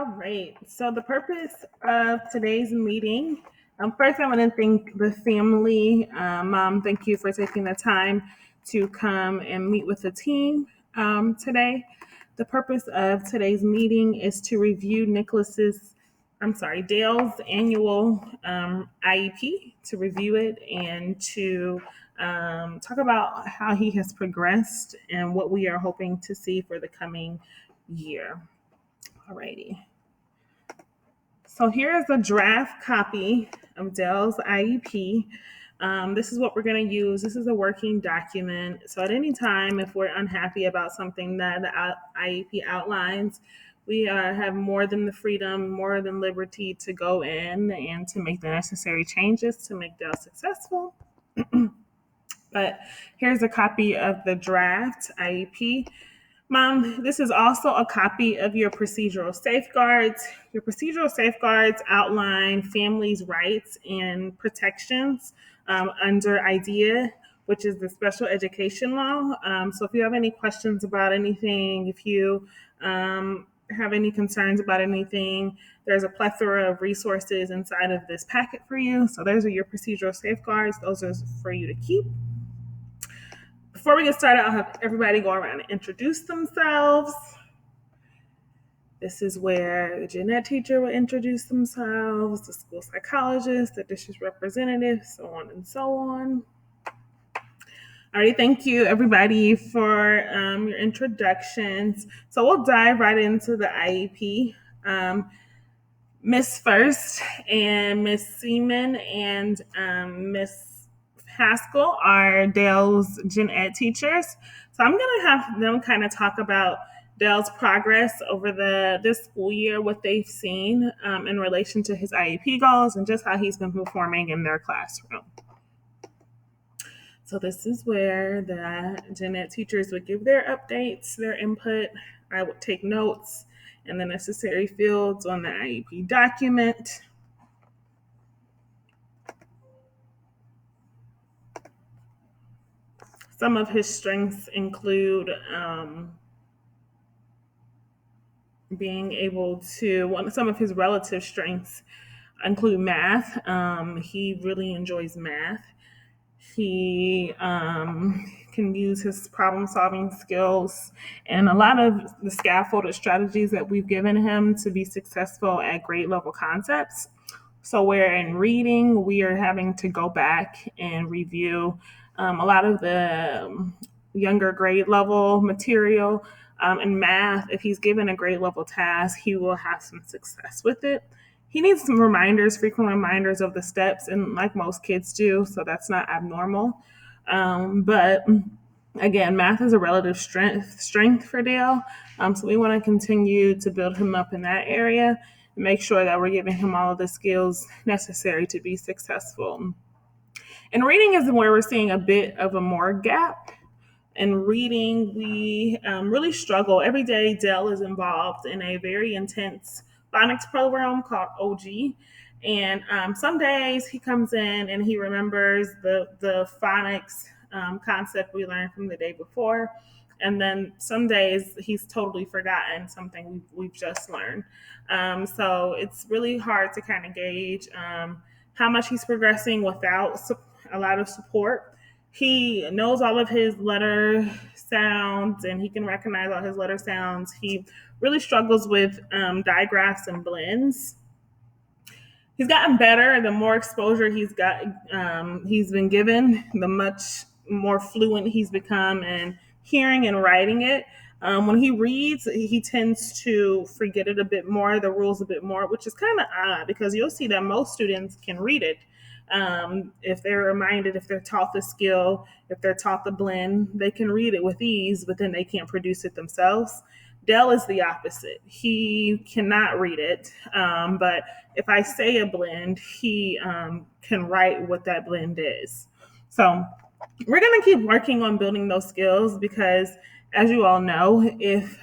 All right. So the purpose of today's meeting, first I want to thank the family. Mom, thank you for taking the time to come and meet with the team today. The purpose of today's meeting is to review Dale's annual IEP, to review it and to talk about how he has progressed and what we are hoping to see for the coming year. Alrighty. So here is a draft copy of Dell's IEP. This is what we're going to use. This is a working document. So at any time, if we're unhappy about something that the IEP outlines, we have more than the freedom, more than liberty to go in and to make the necessary changes to make Dell successful. But here's a copy of the draft IEP. Mom, this is also a copy of your procedural safeguards. Your procedural safeguards outline families' rights and protections under IDEA, which is the special education law. So if you have any questions about anything, if you have any concerns about anything, there's a plethora of resources inside of this packet for you. So those are your procedural safeguards. Those are for you to keep. Before we get started, I'll have everybody go around and introduce themselves. This is where the gen ed teacher will introduce themselves, the school psychologist, the district representative, so on and so on. All right, thank you everybody for your introductions. So we'll dive right into the IEP. Miss First and Miss Seaman and Miss Haskell are Dale's gen ed teachers. So I'm going to have them kind of talk about Dale's progress over this school year, what they've seen in relation to his IEP goals, and just how he's been performing in their classroom. So this is where the gen ed teachers would give their updates, their input. I would take notes in the necessary fields on the IEP document. Some of his strengths include some of his relative strengths include math. He really enjoys math. He can use his problem-solving skills and a lot of the scaffolded strategies that we've given him to be successful at grade level concepts. So where in reading, we are having to go back and review a lot of the younger grade level material. In math, if he's given a grade level task, he will have some success with it. He needs some frequent reminders of the steps, and like most kids do, so that's not abnormal. But again, math is a relative strength for Dale, so we want to continue to build him up in that area and make sure that we're giving him all of the skills necessary to be successful. And reading is where we're seeing a bit of a more gap. In reading, we really struggle. Every day, Dale is involved in a very intense phonics program called OG. And some days he comes in and he remembers the phonics concept we learned from the day before. And then some days he's totally forgotten something we've just learned. So it's really hard to kind of gauge how much he's progressing without a lot of support. He knows all of his letter sounds and he can recognize all his letter sounds. He really struggles with digraphs and blends. He's gotten better. The more exposure he's been given, the much more fluent he's become in hearing and writing it. When he reads, he tends to forget it a bit more, the rules a bit more, which is kind of odd because you'll see that most students can read it. If they're reminded, if they're taught the skill, if they're taught the blend, they can read it with ease, but then they can't produce it themselves. Dell is the opposite. He cannot read it, but if I say a blend, he can write what that blend is. So we're going to keep working on building those skills because, as you all know, if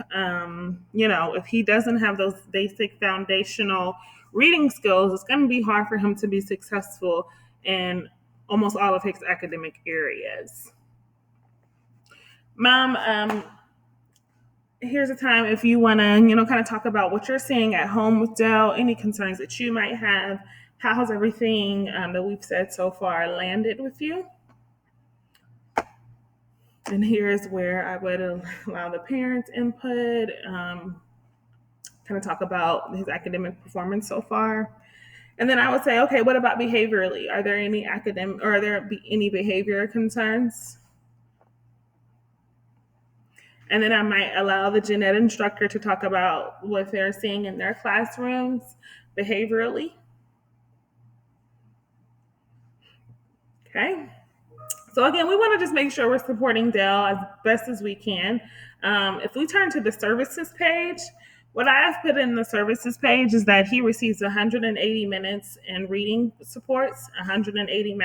he doesn't have those basic foundational reading skills, it's going to be hard for him to be successful in almost all of his academic areas. Mom, here's a time if you want to, kind of talk about what you're seeing at home with Dell, any concerns that you might have. How has everything that we've said so far landed with you? And here's where I would allow the parents' input, kind of talk about his academic performance so far. And then I would say, okay, what about behaviorally? Are there any academic or are there any behavior concerns? And then I might allow the gen ed instructor to talk about what they're seeing in their classrooms behaviorally. Okay. So again, we want to just make sure we're supporting Dell as best as we can. If we turn to the services page, what I have put in the services page is that he receives 180 minutes in reading supports, 180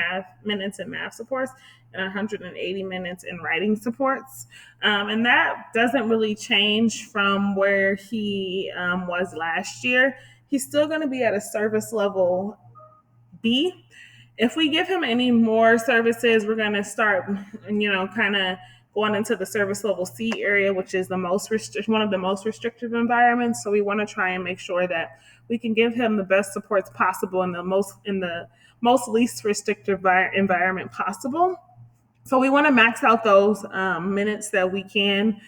minutes in math supports, and 180 minutes in writing supports. And that doesn't really change from where he was last year. He's still going to be at a service level B. If we give him any more services, we're going to start, kind of going into the service level C area, which is the one of the most restrictive environments. So we want to try and make sure that we can give him the best supports possible in the most least restrictive environment possible. So we want to max out those minutes that we can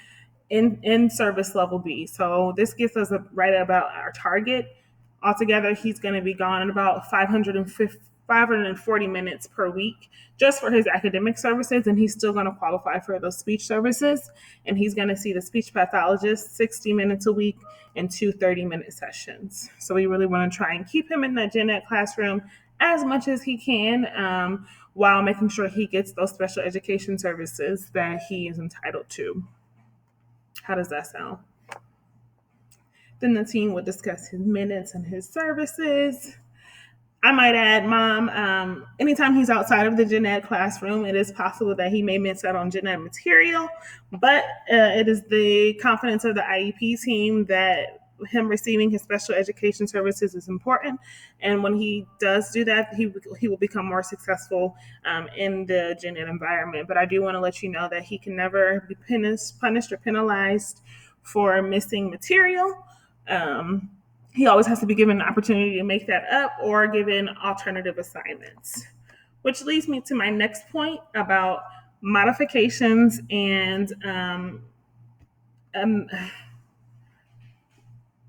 in service level B. So this gets us right about our target. Altogether, he's going to be gone in about 540 minutes per week just for his academic services, and he's still going to qualify for those speech services. And he's going to see the speech pathologist 60 minutes a week and two 30-minute sessions. So we really want to try and keep him in that gen ed classroom as much as he can, while making sure he gets those special education services that he is entitled to. How does that sound? Then the team would discuss his minutes and his services. I might add, Mom, anytime he's outside of the gen ed classroom, it is possible that he may miss out on gen ed material, but it is the confidence of the IEP team that him receiving his special education services is important. And when he does do that, he will become more successful in the gen ed environment. But I do want to let you know that he can never be punished or penalized for missing material. He always has to be given an opportunity to make that up or given alternative assignments. Which leads me to my next point about modifications and um,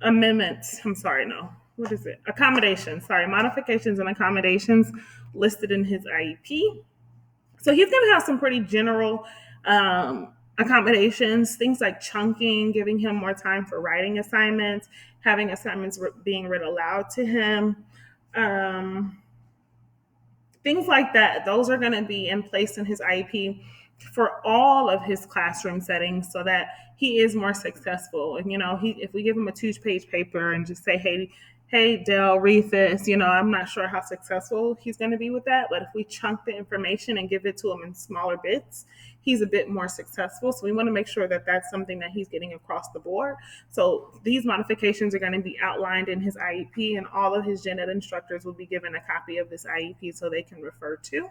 amendments. I'm sorry, no. What is it? Accommodations. Sorry, modifications and accommodations listed in his IEP. So he's going to have some pretty general accommodations, things like chunking, giving him more time for writing assignments, having assignments being read aloud to him, um, things like that. Those are going to be in place in his IEP for all of his classroom settings so that he is more successful. And, if we give him a 2-page paper and just say, hey, Dell, read this, I'm not sure how successful he's going to be with that. But if we chunk the information and give it to him in smaller bits, he's a bit more successful. So we want to make sure that that's something that he's getting across the board. So these modifications are going to be outlined in his IEP, and all of his gen ed instructors will be given a copy of this IEP so they can refer to.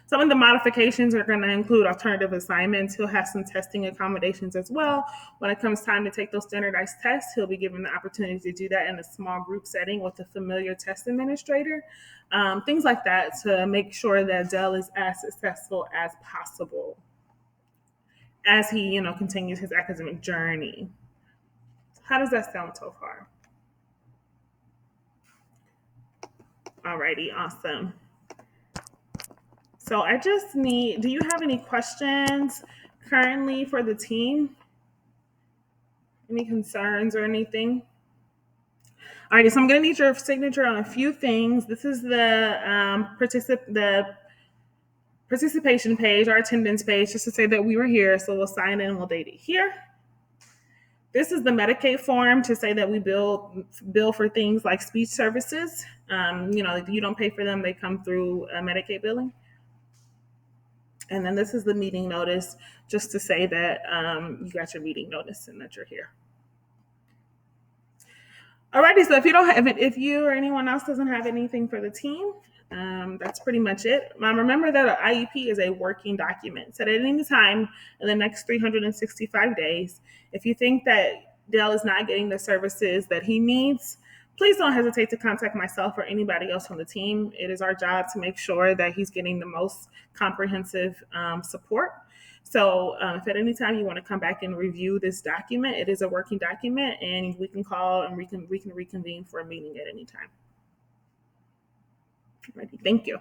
Some of the modifications are going to include alternative assignments. He'll have some testing accommodations as well. When it comes time to take those standardized tests, he'll be given the opportunity to do that in a small group setting with a familiar test administrator. Things like that to make sure that Dell is as successful as possible as he, continues his academic journey. How does that sound so far? Alrighty, awesome. So I just do you have any questions currently for the team? Any concerns or anything? All right, so I'm going to need your signature on a few things. This is the participation page, our attendance page, just to say that we were here. So we'll sign in and we'll date it here. This is the Medicaid form to say that we bill for things like speech services. If you don't pay for them, they come through Medicaid billing. And then this is the meeting notice, just to say that you got your meeting notice and that you're here. Alrighty, so if you or anyone else doesn't have anything for the team, That's pretty much it. Remember that an IEP is a working document. So at any time in the next 365 days, if you think that Dale is not getting the services that he needs, please don't hesitate to contact myself or anybody else from the team. It is our job to make sure that he's getting the most comprehensive support. So if at any time you want to come back and review this document, it is a working document, and we can call and we can reconvene for a meeting at any time. Alrighty, thank you.